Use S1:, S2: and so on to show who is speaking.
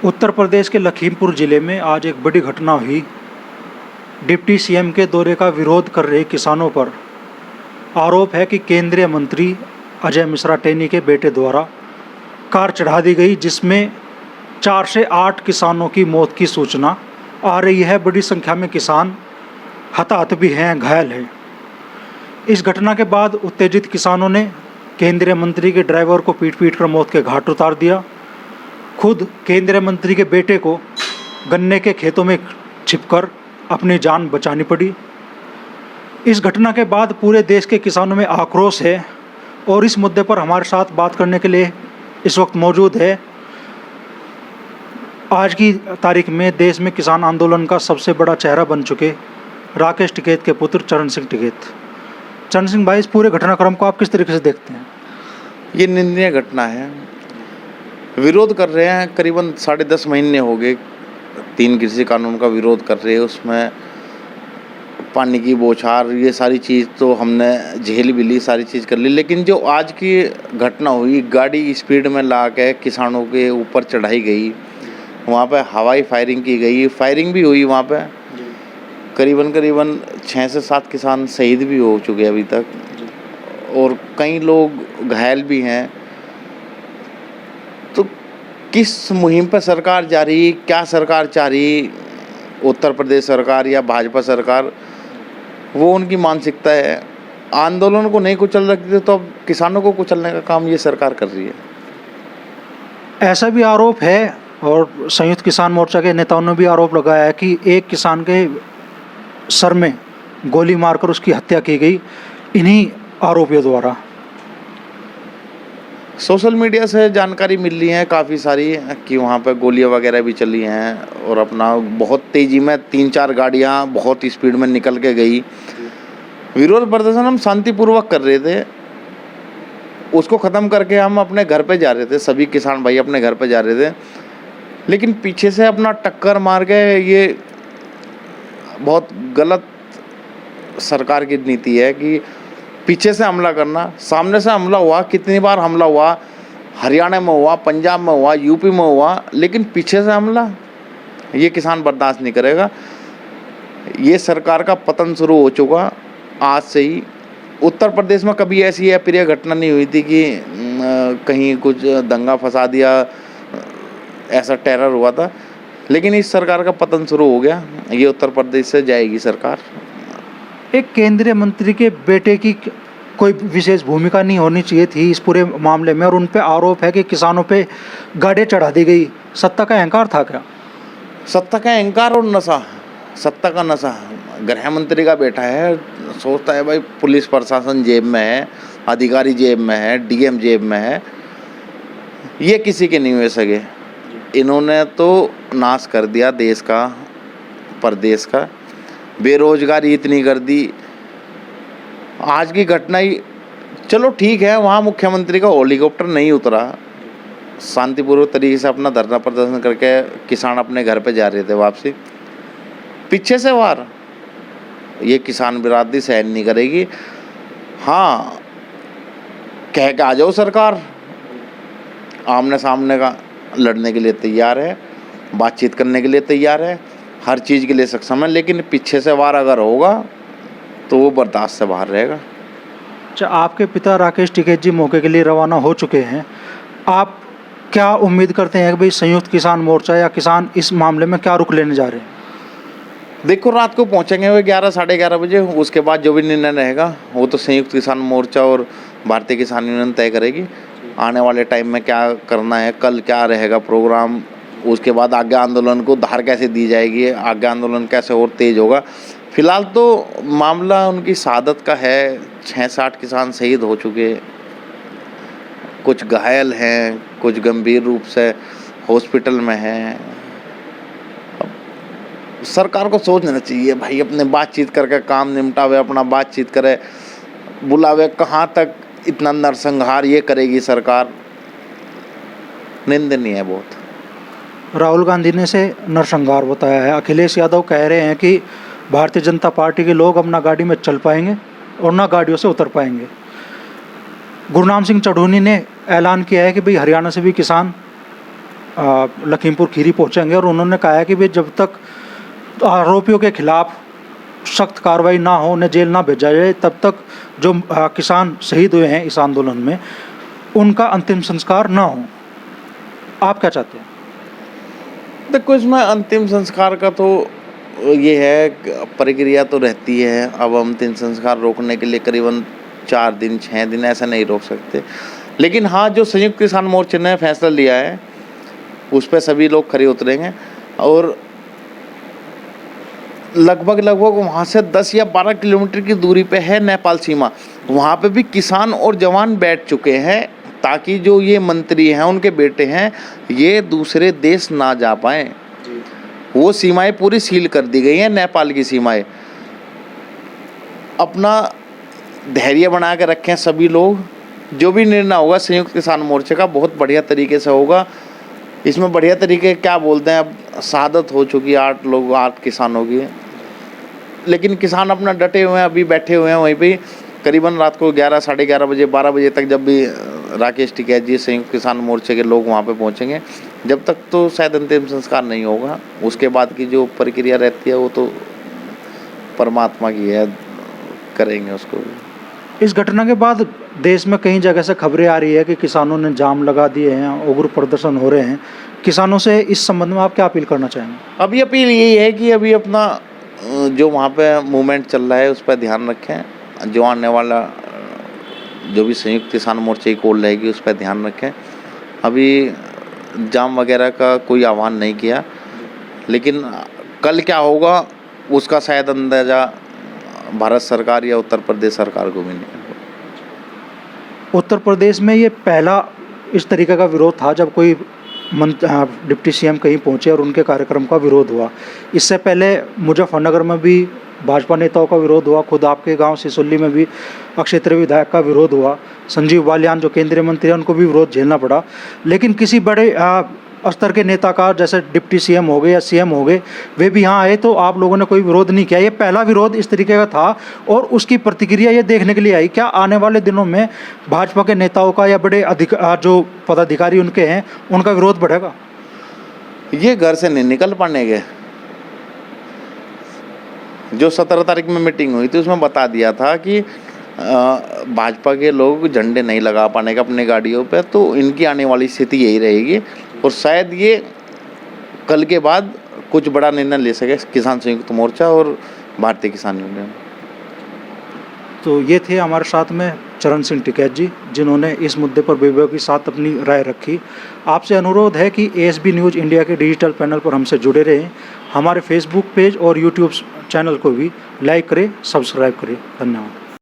S1: उत्तर प्रदेश के लखीमपुर ज़िले में आज एक बड़ी घटना हुई। डिप्टी सीएम के दौरे का विरोध कर रहे किसानों पर आरोप है कि केंद्रीय मंत्री अजय मिश्रा टेनी के बेटे द्वारा कार चढ़ा दी गई, जिसमें 4 से 8 किसानों की मौत की सूचना आ रही है। बड़ी संख्या में किसान हताहत भी हैं, घायल हैं। इस घटना के बाद उत्तेजित किसानों ने केंद्रीय मंत्री के ड्राइवर को पीट कर मौत के घाट उतार दिया। खुद केंद्रीय मंत्री के बेटे को गन्ने के खेतों में छिपकर अपनी जान बचानी पड़ी। इस घटना के बाद पूरे देश के किसानों में आक्रोश है और इस मुद्दे पर हमारे साथ बात करने के लिए इस वक्त मौजूद है आज की तारीख में देश में किसान आंदोलन का सबसे बड़ा चेहरा बन चुके राकेश टिकैत के पुत्र चरण सिंह टिकैत। चरण सिंह भाई, इस पूरे घटनाक्रम को आप किस तरीके से देखते हैं?
S2: ये निंदनीय घटना है। विरोध कर रहे हैं, करीबन 10.5 महीने हो गए 3 कृषि कानून का विरोध कर रहे हैं। उसमें पानी की बौछार, ये सारी चीज़ तो हमने झेल भी ली, सारी चीज़ कर ली। लेकिन जो आज की घटना हुई, गाड़ी स्पीड में ला के किसानों के ऊपर चढ़ाई गई, वहाँ पे हवाई फायरिंग की गई, फायरिंग भी हुई वहाँ पे। करीबन 6 से 7 किसान शहीद भी हो चुके हैं अभी तक और कई लोग घायल भी हैं। तो किस मुहिम पर सरकार जा रही, क्या सरकार चाह रही, उत्तर प्रदेश सरकार या भाजपा सरकार, वो उनकी मानसिकता है। आंदोलन को नहीं कुचल रखती थी तो अब किसानों को कुचलने का काम ये सरकार कर रही है।
S1: ऐसा भी आरोप है और संयुक्त किसान मोर्चा के नेताओं ने भी आरोप लगाया है कि एक किसान के सर में गोली मारकर उसकी हत्या की गई इन्हीं आरोपियों द्वारा।
S2: सोशल मीडिया से जानकारी मिल रही है काफ़ी सारी कि वहाँ पे गोलियां वगैरह भी चली हैं और अपना बहुत तेज़ी में 3-4 गाड़ियाँ बहुत स्पीड में निकल के गई। विरोध प्रदर्शन हम शांतिपूर्वक कर रहे थे, उसको ख़त्म करके हम अपने घर पे जा रहे थे, सभी किसान भाई अपने घर पे जा रहे थे। लेकिन पीछे से अपना टक्कर मार के, ये बहुत गलत सरकार की नीति है कि पीछे से हमला करना। सामने से हमला हुआ, कितनी बार हमला हुआ, हरियाणा में हुआ, पंजाब में हुआ, यूपी में हुआ, लेकिन पीछे से हमला ये किसान बर्दाश्त नहीं करेगा। ये सरकार का पतन शुरू हो चुका आज से ही। उत्तर प्रदेश में कभी ऐसी अप्रिय घटना नहीं हुई थी कि कहीं कुछ दंगा फसाद या ऐसा टेरर हुआ था, लेकिन इस सरकार का पतन शुरू हो गया। ये उत्तर प्रदेश से जाएगी सरकार।
S1: एक केंद्रीय मंत्री के बेटे की कोई विशेष भूमिका नहीं होनी चाहिए थी इस पूरे मामले में, और उन पे आरोप है कि किसानों पे गाड़ियाँ चढ़ा दी गई। सत्ता का अहंकार था क्या?
S2: सत्ता का अहंकार और नशा, सत्ता का नशा। गृह मंत्री का बेटा है, सोचता है भाई पुलिस प्रशासन जेब में है, अधिकारी जेब में है, डीएम जेब में है, ये किसी के नहीं हो सके। इन्होंने तो नाश कर दिया देश का, प्रदेश का। बेरोजगारी इतनी कर दी। आज की घटना ही, चलो ठीक है, वहाँ मुख्यमंत्री का हेलीकॉप्टर नहीं उतरा, शांतिपूर्वक तरीके से अपना धरना प्रदर्शन करके किसान अपने घर पे जा रहे थे वापसी। पीछे से वार, ये किसान बिरादरी सहन नहीं करेगी। हाँ, कह के आ जाओ सरकार, आमने सामने का लड़ने के लिए तैयार है, बातचीत करने के लिए तैयार है, हर चीज़ के लिए सक्षम है, लेकिन पीछे से वार अगर होगा तो वो बर्दाश्त से बाहर रहेगा।
S1: अच्छा, आपके पिता राकेश टिकैत जी मौके के लिए रवाना हो चुके हैं। आप क्या उम्मीद करते हैं कि भाई संयुक्त किसान मोर्चा या किसान इस मामले में क्या रुख लेने जा रहे हैं?
S2: देखो, रात को पहुंचेंगे वो 11 साढ़े 11 बजे। उसके बाद जो भी निर्णय रहेगा वो तो संयुक्त किसान मोर्चा और भारतीय किसान यूनियन तय करेगी। आने वाले टाइम में क्या करना है, कल क्या रहेगा प्रोग्राम, उसके बाद आगे आंदोलन को धार कैसे दी जाएगी, आगे आंदोलन कैसे और तेज होगा। फिलहाल तो मामला उनकी शहादत का है। 6-8 किसान शहीद हो चुके, कुछ घायल हैं, कुछ गंभीर रूप से हॉस्पिटल में हैं। सरकार को सोचना चाहिए भाई, अपने बातचीत करके काम निपटावे, अपना बातचीत करे, बुलावे। कहाँ तक इतना नरसंहार ये करेगी सरकार? निंदनीय है बहुत।
S1: राहुल गांधी ने इसे नरसंहार बताया है। अखिलेश यादव कह रहे हैं कि भारतीय जनता पार्टी के लोग अब ना गाड़ी में चल पाएंगे और ना गाड़ियों से उतर पाएंगे। गुरनाम सिंह चढ़ूनी ने ऐलान किया है कि भाई हरियाणा से भी किसान लखीमपुर खीरी पहुंचेंगे और उन्होंने कहा है कि वे जब तक आरोपियों के खिलाफ सख्त कार्रवाई ना हो, उन्हें जेल ना भेजा जाए, तब तक जो किसान शहीद हुए हैं इस आंदोलन में उनका अंतिम संस्कार ना हो। आप क्या चाहते हैं?
S2: देखो, इसमें अंतिम संस्कार का तो ये है, प्रक्रिया तो रहती है। अब अंतिम संस्कार रोकने के लिए करीबन 4 दिन 6 दिन ऐसा नहीं रोक सकते, लेकिन हाँ, जो संयुक्त किसान मोर्चे ने फैसला लिया है उस पर सभी लोग खड़े उतरेंगे। और लगभग वहाँ से 10 या 12 किलोमीटर की दूरी पे है नेपाल सीमा, वहाँ पे भी किसान और जवान बैठ चुके हैं ताकि जो ये मंत्री हैं, उनके बेटे हैं, ये दूसरे देश ना जा पाएँ। वो सीमाएं पूरी सील कर दी गई हैं, नेपाल की सीमाएं। अपना धैर्य बना के रखें सभी लोग। जो भी निर्णय होगा संयुक्त किसान मोर्चे का बहुत बढ़िया तरीके से होगा। इसमें बढ़िया तरीके क्या बोलते हैं, अब शहादत हो चुकी है 8 किसानों की, लेकिन किसान अपना डटे हुए हैं, अभी बैठे हुए हैं वहीं पे। करीबन रात को 11 साढ़े 11 बजे 12 बजे तक जब भी राकेश टिकैत जी संयुक्त किसान मोर्चे के लोग वहाँ पे पहुँचेंगे, जब तक तो शायद अंतिम संस्कार नहीं होगा। उसके बाद की जो प्रक्रिया रहती है वो तो परमात्मा की है, करेंगे उसको भी।
S1: इस घटना के बाद देश में कई जगह से खबरें आ रही है कि किसानों ने जाम लगा दिए हैं, उग्र प्रदर्शन हो रहे हैं। किसानों से इस संबंध में आप क्या अपील करना चाहेंगे?
S2: अभी अपील यही है कि अभी अपना जो वहाँ पे मूवमेंट चल रहा है उस पर ध्यान रखें। जो आने वाला जो भी संयुक्त किसान मोर्चे की कॉल रहेगी उस पर ध्यान रखें। अभी जाम वगैरह का कोई आह्वान नहीं किया, लेकिन कल क्या होगा उसका शायद अंदाज़ा भारत सरकार या उत्तर प्रदेश सरकार को भी नहीं है।
S1: उत्तर प्रदेश में ये पहला इस तरीके का विरोध था जब कोई डिप्टी सीएम कहीं पहुंचे और उनके कार्यक्रम का विरोध हुआ। इससे पहले मुजफ्फरनगर में भी भाजपा नेताओं का विरोध हुआ, खुद आपके गांव सिसोली में भी क्षेत्रीय विधायक का विरोध हुआ, संजीव बालियान जो केंद्रीय मंत्री हैं उनको भी विरोध झेलना पड़ा। लेकिन किसी बड़े स्तर के नेता का, जैसे डिप्टी सीएम हो गए या सीएम हो गए, वे भी यहाँ आए तो आप लोगों ने कोई विरोध नहीं किया। ये पहला विरोध इस तरीके का था और उसकी प्रतिक्रिया ये देखने के लिए आई। क्या आने वाले दिनों में भाजपा के नेताओं का या बड़े जो पदाधिकारी उनके हैं उनका विरोध बढ़ेगा?
S2: ये घर से नहीं निकल पाने के। जो 17 तारीख में मीटिंग हुई थी उसमें बता दिया था कि भाजपा के लोग झंडे नहीं लगा पाने का अपने गाड़ियों पे, तो इनकी आने वाली स्थिति यही रहेगी। और शायद ये कल के बाद कुछ बड़ा निर्णय ले सके किसान संयुक्त मोर्चा और भारतीय किसान यूनियन।
S1: तो ये थे हमारे साथ में चरण सिंह टिकैत जी, जिन्होंने इस मुद्दे पर विवेक के साथ अपनी राय रखी। आपसे अनुरोध है कि ASB न्यूज़ इंडिया के डिजिटल पैनल पर हमसे जुड़े रहें। हमारे फेसबुक पेज और यूट्यूब चैनल को भी लाइक करें, सब्सक्राइब करें। धन्यवाद।